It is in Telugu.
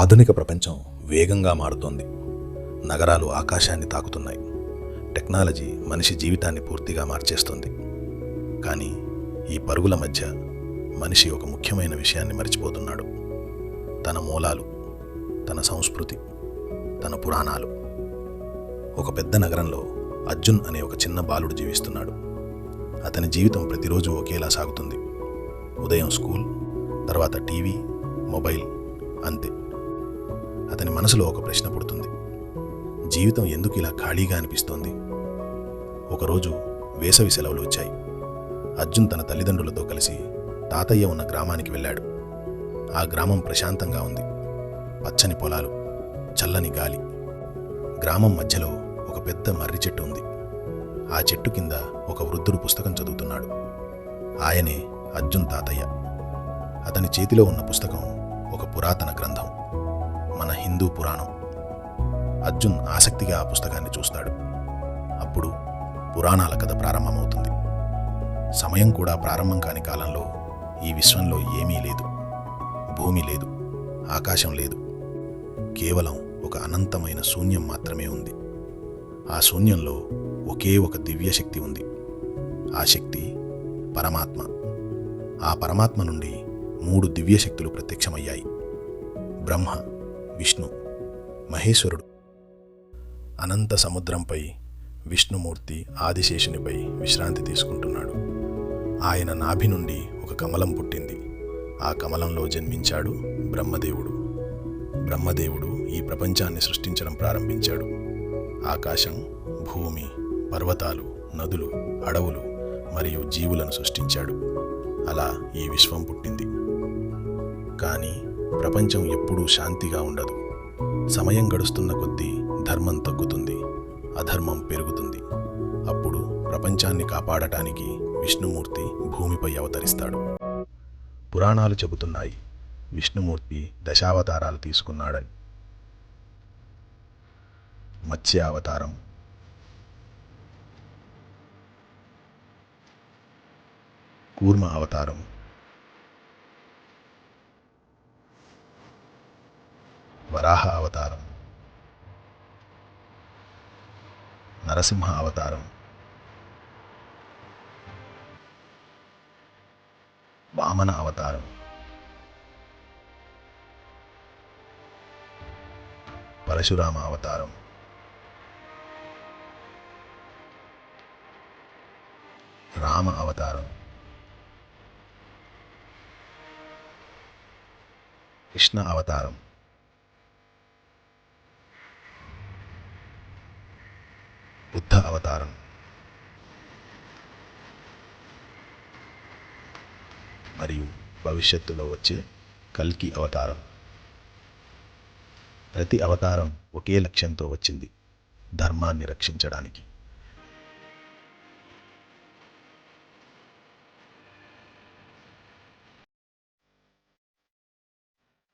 ఆధునిక ప్రపంచం వేగంగా మారుతోంది. నగరాలు ఆకాశాన్ని తాకుతున్నాయి. టెక్నాలజీ మనిషి జీవితాన్ని పూర్తిగా మార్చేస్తుంది. కానీ ఈ పరుగుల మధ్య మనిషి ఒక ముఖ్యమైన విషయాన్ని మర్చిపోతున్నాడు. తన మూలాలు, తన సంస్కృతి, తన పురాణాలు. ఒక పెద్ద నగరంలో అర్జున్ అనే ఒక చిన్న బాలుడు జీవిస్తున్నాడు. అతని జీవితం ప్రతిరోజు ఒకేలా సాగుతుంది. ఉదయం స్కూల్, తర్వాత టీవీ, మొబైల్, అంతే. అతని మనసులో ఒక ప్రశ్న పుడుతుంది. జీవితం ఎందుకు ఇలా ఖాళీగా అనిపిస్తోంది? ఒకరోజు వేసవి సెలవులు వచ్చాయి. అర్జున్ తన తల్లిదండ్రులతో కలిసి తాతయ్య ఉన్న గ్రామానికి వెళ్ళాడు. ఆ గ్రామం ప్రశాంతంగా ఉంది. పచ్చని పొలాలు, చల్లని గాలి. గ్రామం మధ్యలో ఒక పెద్ద మర్రి చెట్టు ఉంది. ఆ చెట్టు కింద ఒక వృద్ధుడు పుస్తకం చదువుతున్నాడు. ఆయనే అర్జున్ తాతయ్య. అతని చేతిలో ఉన్న పుస్తకం ఒక పురాతన గ్రంథం, మన హిందూ పురాణం. అర్జున్ ఆసక్తిగా ఆ పుస్తకాన్ని చూస్తాడు. అప్పుడు పురాణాల కథ ప్రారంభమవుతుంది. సమయం కూడా ప్రారంభం కాని కాలంలో ఈ విశ్వంలో ఏమీ లేదు. భూమి లేదు, ఆకాశం లేదు. కేవలం ఒక అనంతమైన శూన్యం మాత్రమే ఉంది. ఆ శూన్యంలో ఒకే ఒక దివ్యశక్తి ఉంది. ఆ శక్తి పరమాత్మ. ఆ పరమాత్మ నుండి 3 దివ్యశక్తులు ప్రత్యక్షమయ్యాయి: బ్రహ్మ, విష్ణు, మహేశ్వరుడు. అనంత సముద్రంపై విష్ణుమూర్తి ఆదిశేషునిపై విశ్రాంతి తీసుకుంటున్నాడు. ఆయన నాభి నుండి ఒక కమలం పుట్టింది. ఆ కమలంలో జన్మించాడు బ్రహ్మదేవుడు. బ్రహ్మదేవుడు ఈ ప్రపంచాన్ని సృష్టించడం ప్రారంభించాడు. ఆకాశం, భూమి, పర్వతాలు, నదులు, అడవులు మరియు జీవులను సృష్టించాడు. అలా ఈ విశ్వం పుట్టింది. కానీ ప్రపంచం ఎప్పుడూ శాంతిగా ఉండదు. సమయం గడుస్తున్న కొద్దీ ధర్మం తగ్గుతుంది, అధర్మం పెరుగుతుంది. అప్పుడు ప్రపంచాన్ని కాపాడటానికి విష్ణుమూర్తి భూమిపై అవతరిస్తాడు. పురాణాలు చెబుతున్నాయి, విష్ణుమూర్తి దశావతారాలు తీసుకున్నాడని. మత్స్య అవతారం, కూర్మ అవతారం, వరాహ అవతారం, నరసింహ అవతారం, వామన అవతారం, పరశురామ అవతారం, రామ అవతారం, కృష్ణ అవతారం, బుద్ధ అవతారం, మరియు భవిష్యత్తులో వచ్చే కల్కి అవతారం. ప్రతి అవతారం ఒకే లక్ష్యంతో వచ్చింది: ధర్మాన్ని రక్షించడానికి.